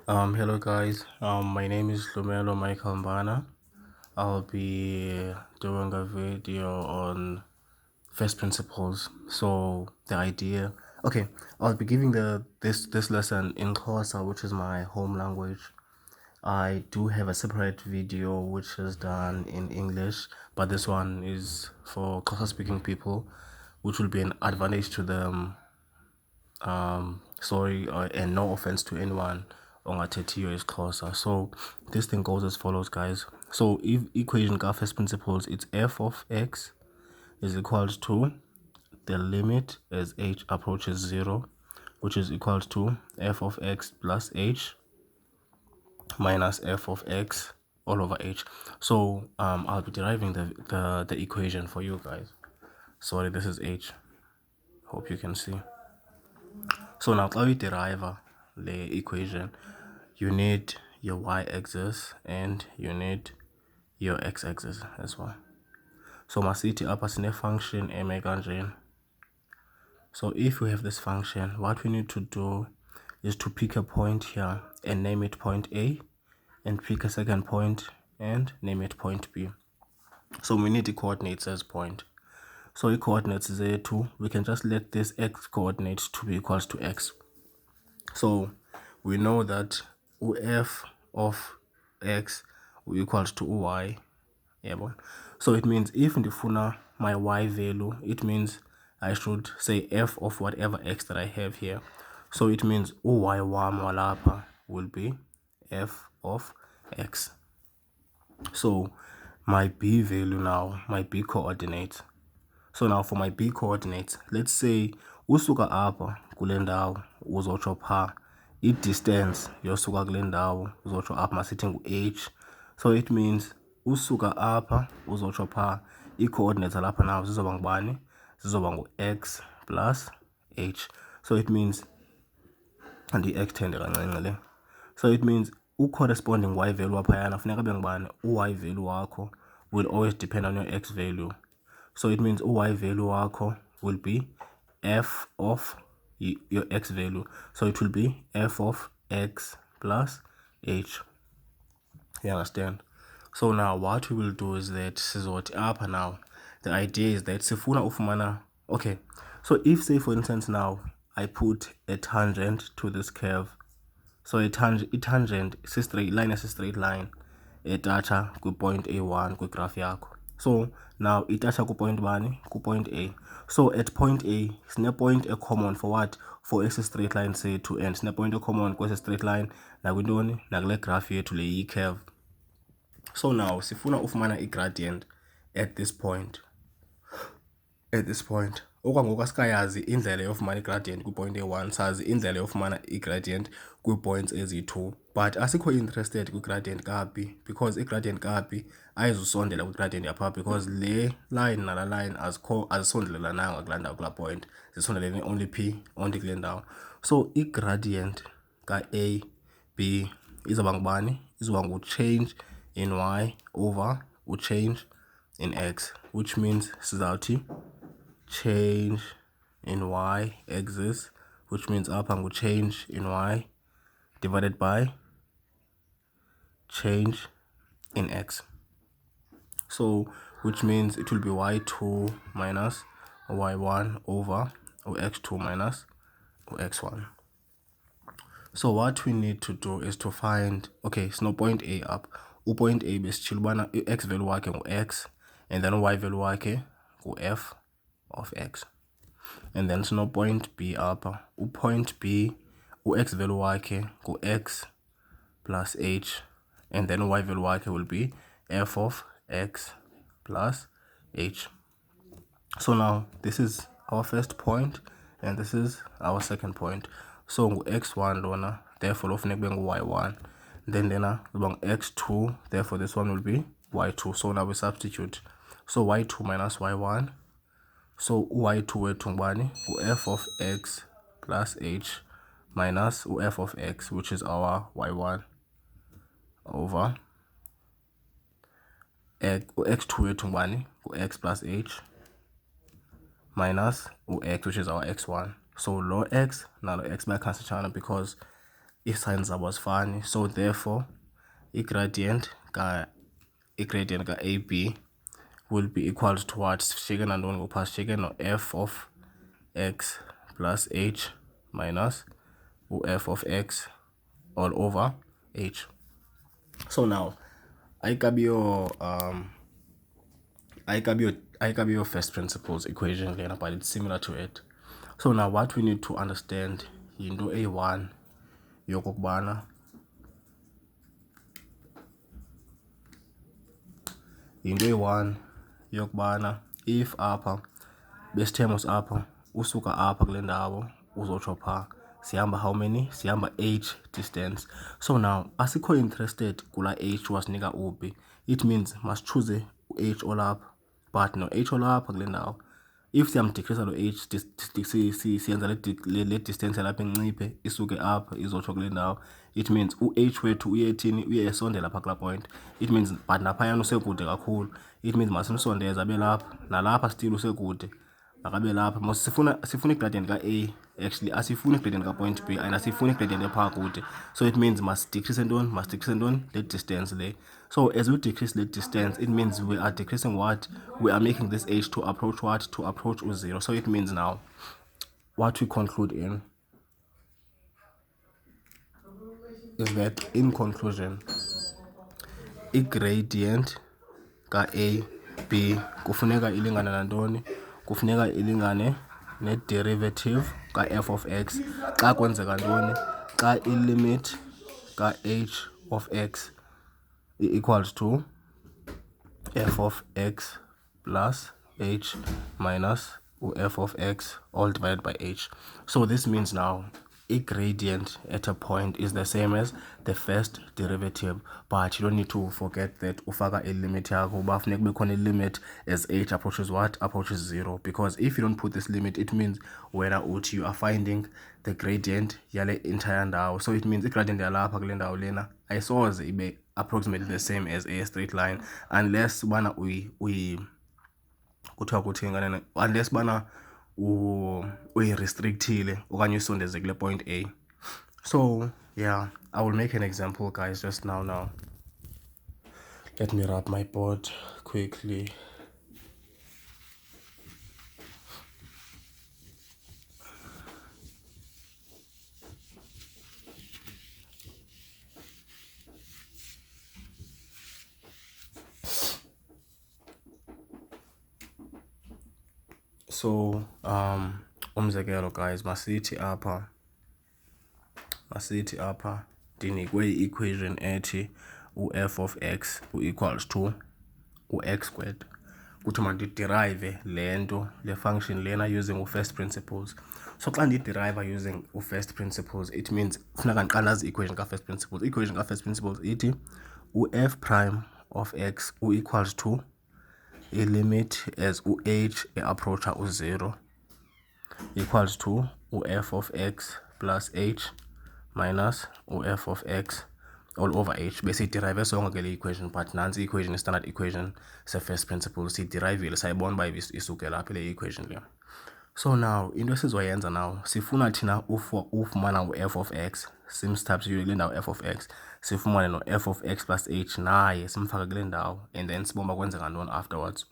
Hello guys. My name is Lumelo Michael Mbana. I'll be doing a video on first principles. So the idea, okay, I'll be giving this lesson in Xhosa, which is my home language. I do have a separate video which is done in English, but this one is for Xhosa speaking people, which will be an advantage to them. Sorry, and no offense to anyone ongathethiyo isiXhosa. So this thing goes as follows, guys. So if equation ka first principles, it's f of x is equals to the limit as h approaches 0, which is equals to f of x plus h minus f of x all over h. So I'll be deriving the equation for you guys. Sorry, this is h. Hope you can see. So now how you derive the equation, you need your y-axis and you need your x-axis as well. So masithi apha sine function eme kanjena. So if we have this function, what we need to do is to pick a point here and name it point A, and pick a second point and name it point B. So we need the coordinates as point. So the coordinates z2, we can just let this x coordinate to be equals to x. So we know that f of x equals to y. Yeah, so it means if ndifuna my y value, it means I should say f of whatever x that I have here. So it means y wam walapha will be f of x. So my b value now, my b coordinates. So now for my b coordinates, let's say usuka apha kule ndawo uzotsho pha i-distance yosuka kule ndawo uzotsho apha masithi ngu-h. So it means usuka apha uzotsho pha i-coordinates alapha nawo zizoba ngubani? Zizoba ngu-x plus h. So it means andi-extende kancinci le. So it means corresponding y value waphayana funeka abe ngubani? U-y value wakho will always depend on your x value. So it means y value wakho will be f of your x value. So it will be f of x plus h. You understand? So now what we will do is that sizothi apha now, the idea is that sifuna ufumana, okay, so if say for instance now I put a tangent to this curve. So a tangent is a straight line, is a straight line etacha ku point A1 ku graph yakho. So now itacha ku point bani? Ku point A. So at point A, sine point a common for what? For a straight line say to end. Sine point a common kwesi straight line nakwintoni? Nakule graph yethu le yi curve. So now sifuna ufumana i-gradient at this point. Okwangoku asikayazi indlela yofumana i-gradient kwi-point A1, sazi indlela yofumana i-gradient kwii-points ezi-2, but asikho interested kwi-gradient kapi, because i-gradient kapi ayizusondela kwi-gradient yapha, because le line nala line azisondelelananga kulaa ndawo, kulaa point, zisondelene only p, only kule ndawo. So i-gradient ka-a b izawuba ngubani? Izawuba ngu-change in y over u-change in x, which means sizawuthi change in y axis, which means apha ngu-change in y divided by change in x. So which means it will be y2 minus y1 over x2 minus x1. So what we need to do is to find, okay, so no point A up. Point A besitshilo ubana x value wakhe ngu-x, and then y value wakhe ngu-f of x. And then sino point B apha. Point B, x value wakhe ngu-x plus h, and then y value wakhe will be f of x plus h. So now this is our first point and this is our second point. So ngu-x1 lona, therefore lofuneka kube ngu-y1, then x2, therefore this one will be y2. So now we substitute. So y2 minus y1, so y2 wethu ngubani? F of x plus h minus f of x, which is our y1, over x2 wethu ngubani? X plus h minus x, which is our x1. So low x nalo x bayakhansitshana because ii-signs zabo azifani. So therefore i-gradient ka AB will be equals to what? Sishiyeke nantoni ngopha? Sishiyeke no-f of x plus h minus u-f of x all over h. So now ayikabi your first principles equation lena, but it's similar to it. So now what we need to understand yinto eyi-1 yokokubana if apha besithemos apha usuka apha kule ndawo uzotsho phaa sihamba how many? Sihamba h distance. So now asikho interested kula h wasinika uphi. It means masichoose u-h olapha, but no-h olapha kule ndawo if siyamdecreasa lo h siyenza le distance yalapha inciphe isuke apha izotsho kule ndawo. It means u-h wethu uyethini, uyesondela phaa kulaa point. It means but naphayana usekude kakhulu. It means masimsondeze abe lapha, nalapha still usekude makabe lapha. Mos sifuna igradient ka-a, actually asifuni igradient ka-point b and asifuni igradient ephaa kude. So it means masidecrease ntoni? Le distance le. So as we decrease the distance, it means we are decreasing what? We are making this h to approach what? To approach u0. So it means now what we conclude in is that in conclusion i-gradient ka-a b kufuneka ilingane nantoni? Kufuneka ilingane ne-derivative ka-f of x xa kwenzeka ntoni? Xa i-limit ka-h of x equals to f of x plus h minus f of x all divided by h. So this means now a gradient at a point is the same as the first derivative, but you don't need to forget that ufaka a limit yakho uba funeka kube khona a limit as h approaches what? Approaches 0, because if you don't put this limit, it means whether uthi you are finding the gradient yale entire ndawo. So it means i-gradient yalapha kule ndawo lena ayisoze ibe approximately the same as a straight line unless bana kuthiwa kuthini kanene, unless bana uyi-restrictile okanye uyisondeze kule point A. So yeah, I will make an example guys just now. Let me wrap my board quickly. So umzekelo guys, masithi apha ndinikwe i-equation ethi u-f of x equals to u-x squared. Kuthi mandiderive le function lena using u-first principles. So xa ndiderive using u-first principles, it means funeka ndiqale nazi i-equation ka-first principles. I-equation ka-first principles ithi u-f prime of x equals to i-limit as u-h approacha u0 equals to u-f of x plus h minus u-f of x all over h. Besiyiderive sonke ke le equation, but nansi i-equation i-standard equation se-first principle siyiderivile, sayibona uba isuke lapha le equation le. So now into esizoyenza now, sifuna thina ufumana u-f of x, simsubstitute kule ndawo f of x, sifumane no-f of x plus h naye simfake kule ndawo, and then sibomba kwenzeka ntoni afterwards.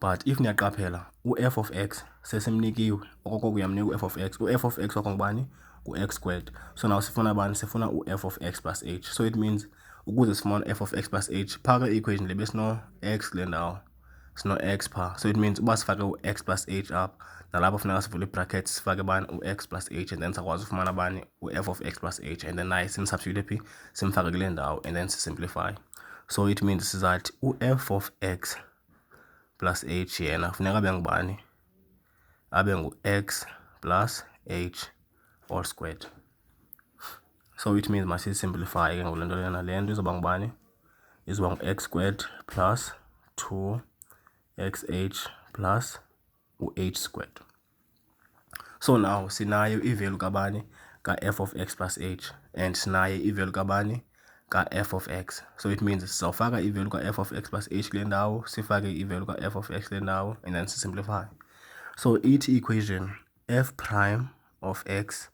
But if niyaqaphela u-f of x sesimnikiwe okoko uyamnika u-f of x, u-f of x wakho ngubani? U-x squared. So now sifuna bani? Sifuna u-f of x plus h. So it means ukuze sifumane f of x plus h, phaa kwe-equation le besino x kule ndawo sino x phaa. So it means uba sifake u-x plus h up, nalapho funeka sivule i-brackets sifake bani? U-x plus h, and then sakwazi ufumana bani? U-f of x plus h, and then naye simsubstitute phi? Simfake kule ndawo, and then sisimplify. So it means sizathi u-f of x plus h yena funeka abe ngubani? Abe ngu-x plus h all squared. So it means masisimplify ke ngolento lena, le nto izoba ngubani? Izoba ngu-x squared plus 2xh plus u-h squared. So now sinayo i-value kabani? Ka-f of x plus h, and sinayo i-value kabani? Ka-f of x. So it means sizawufaka i-value ka-f of x plus h kule ndawo, sifake i-value ka-f of x kule ndawo, and then sisimplify. So ithi equation f prime of x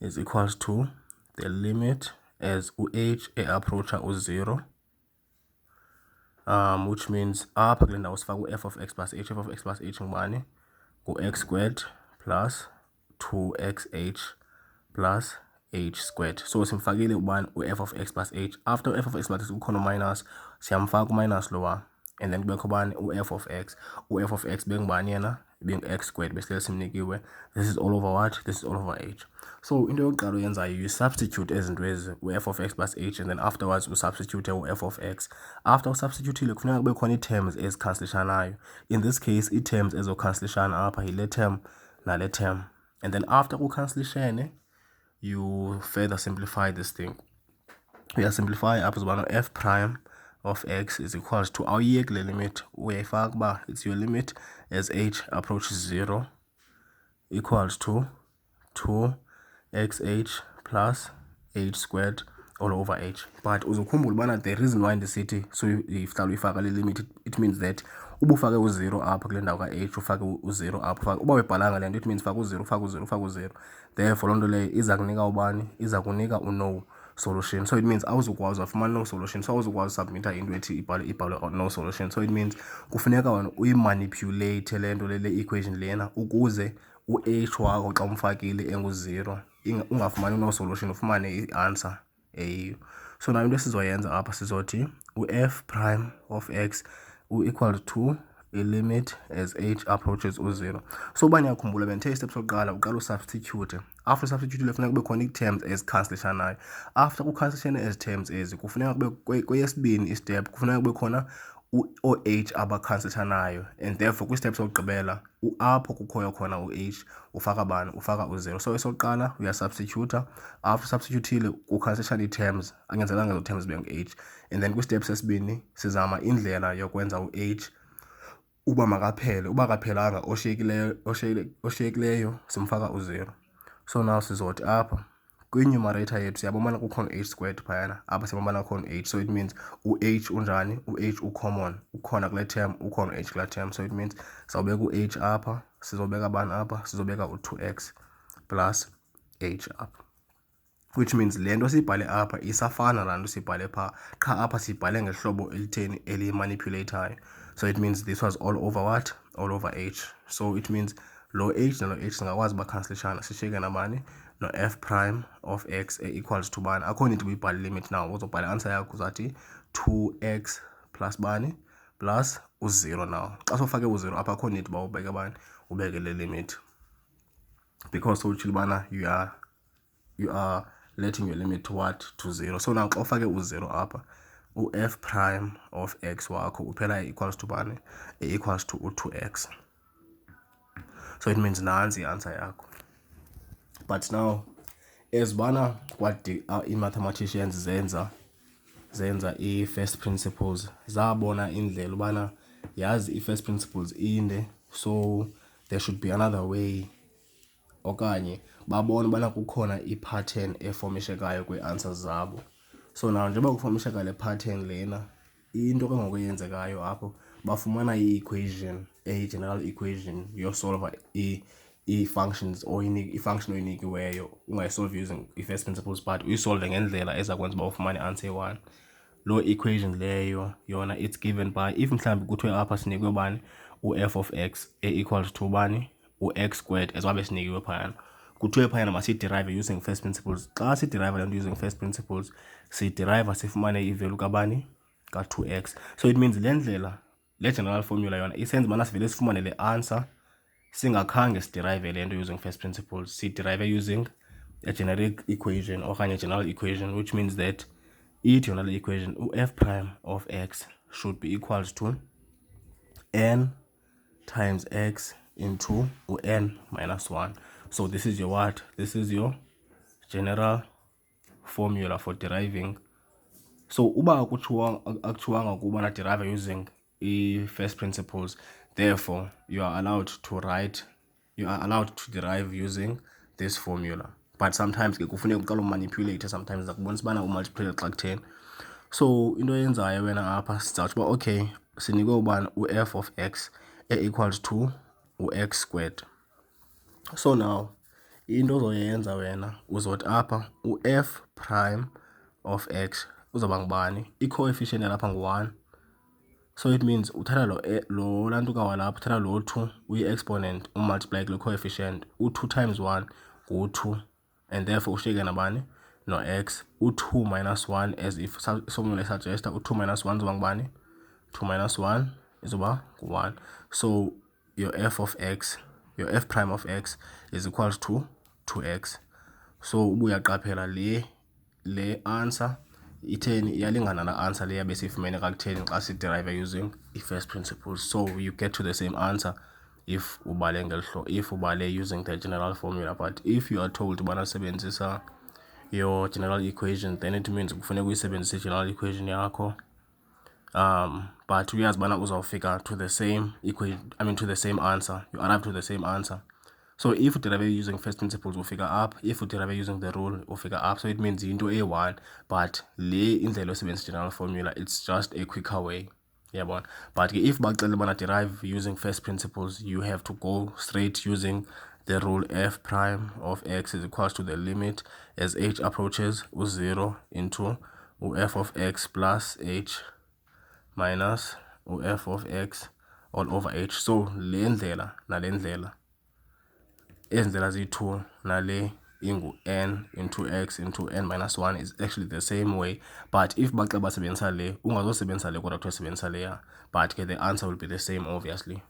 is equals to the limit as h approacha 0, which means apha kule ndawo sifaka f of x plus h. F of x plus h ngubani? X squared plus 2xh plus h squared. So simfakile ubani f of x plus h. After f of x plus h ukhona minus, siyamfaka minus lowa, and then kubekho bani f of x. F of x bengubani yena? Being x squared. Basically simnikiwe, this is all over what? This is all over h. So into yokuqala oyenzayo, you substitute ezintwezi f of x plus h, and then afterwards you substitute f of x. After usubstitutile kufuneka kube khona ii-terms ezikhansilishanayo. In this case, ii-terms ezokhansilishana apha yile term nale term, and then after kukhansilishene, you further simplify this thing. We simplify up as f prime of x is equals to awuyeki le limit, uyayifaka uba it's your limit as h approaches 0 equals to 2xh plus h squared all over h. But uzokhumbula ubana the reason why ndisithi so ihlala uyifaka le limit, it means that uba ufake u-0 apha kule ndawo ka-h, ufake u-0 apha, uba uyibhalanga le nto, it means faka u-0, faka u-0, faka u-0. Therefore loo nto leyo iza kunika ubani? Iza kunika no solution. So it means awuzukwazi wafumana no solution. So awuzukwazi usubmitha into ethi ibhalwe no solution. So it means kufuneka wena uyimanipulate le nto le equation lena ukuze u-h wakho xa umfakile engu-0 ungafumani no solution, ufumane i-answer eyiyo. So now into esizoyenza apha sizothi u-f prime of x equal to a limit as h approaches u-0. So uba niyakhumbula bendithe istep sokuqala uqala usubstitute. After usubstitutile funeka kube khona ii-terms ezikhansilishanayo. After kukhansilishene ezi terms ezi kufuneka kube kweyesibini istep kufuneka kube khona o-h abakhansilishanayo, and therefore kwistep sokugqibela apho kukhoyo khona u-h ufaka bani? Ufaka u-0. So esokuqala uyasubstituta. After substitutile kukhansilishana ii-terms, angenzelanga ezo terms bengu-h, and then kwistep sesibini sizama indlela yokwenza u-h uba makaphele. Uba akaphelanga oshiyekileyo simfaka u-0. So now sizothi apha kwi-numerator yethu siyabona kukhona h squared phayana, apha siyabona kukhona h. So it means u-h unjani? U-h ucommon, ukhona kule term, ukhona u-h kula term. So it means sawubeka u-h apha, sizobeka bani apha? Sizobeka u-2x plus h apha, which means le nto siyibhale apha isafana laa nto siyibhale phaa, qha apha siyibhale ngehlobo elitheni? Elimanipulatayo. So it means this was all over what? All over h. So it means lo h nalo h singakwazi bakhansilishana, sishiyeke nabani? No f prime of x equals to bani? Akho need uyibhale limit now, uzobhala answer yakho uzathi 2x plus bani? Plus u-0 now. Xa sofake u-0 apha akho need uba ubeke bani? Ubeke le limit, because sowutshile ubana you are letting your limit to what? To 0. So now xa ufake u-0 apha, u-f prime of x wakho uphela equals to bani? Equals to u-2x. So it means nansi i-answer yakho. But now as bana what i-mathematicians zenza i-first principles, zabona indlela ubana yazi i-first principles inde, so there should be another way, okanye babona ubana kukhona i-pattern efomishekayo kwii-answers zabo. So now njengoba kufomisheka le pattern lena, into ke ngoku eyenzekayo apho bafumana i-equation, a-general equation yosolva i-functions or i-function oyinikiweyo, ungayisolve using i-first principles but uyisolve ngendlela eza kwenza uba ufumane answer one. Lo equation leyo yona it's given by, if mhlawumbi kuthiwe apha sinikwe bani? U-f of x equals to bani? U-x squared as wabe sinikiwe phayana. Kuthiwe phayana masiyiderive using first principles. Xa siderive le nto using first principles, siyiderive sifumane ivalue kabani? Ka-2x. So it means le ndlela, le general formula yona isenza ubana sivele sifumane le answer singakhange siderive le nto using first principles, siderive using a generic equation okanye general equation, which means that ithi yona le equation u-f prime of x should be equals to n times x into u-n minus 1. So this is your what? This is your general formula for deriving. So uba akuthiwanga kubana derive using first principles, therefore you are allowed to derive using this formula. But sometimes ke kufuneka uqala umanipulate, sometimes zakubonisa ubana umultiply xa kutheni. So into eyenzayo wena apha sizawuthi uba okay, sinikwe ubani? U-f of x equals to u-x squared. So now into ozoyenza wena uzothi apha u-f prime of x uzawuba ngubani, i-coefficient yalapha ngu-1. So it means uthatha lo lantuka walapha, uthatha lo 2 uyi-exponent umultiply kule coefficient. U-2 times 1 ngu-2 and therefore ushiyeke nabani no-x. U-2 minus 1 as if somule suggesta u-2 minus 1 izoba ngubani, 2 minus 1 izoba ngu-1. So your f of x, your f prime of x is equals to 2x. So ubuyaqaphela le answer itheni iyalingana la answer leya besifumene kakutheni xa siderive using i-first principles. So you get to the same answer if ubale if ubale using the general formula. But if you are told ubana sebenzisa your general equation, then it means kufuneka uyisebenzise general equation yakho. But uyazi bana uzawufika to the same equation, to the same answer. You arrive to the same answer. So if you derive using first principles, we'll figure up. If you derive using the rule, we'll figure up. So it means into A1, but in the general formula, it's just a quicker way. Yeah, but if you derive using first principles, you have to go straight using the rule f prime of x is equals to the limit as h approaches 0 into f of x plus h minus f of x all over h. So le ndlela nale ndlela, ezindlela ziyi-2 nale ingu-n into x into n minus 1 is actually the same way. But if baxa basebenzisa le, ungazosebenzisa le kodwa kuthiwa sebenzisa leya, but the answer will be the same obviously.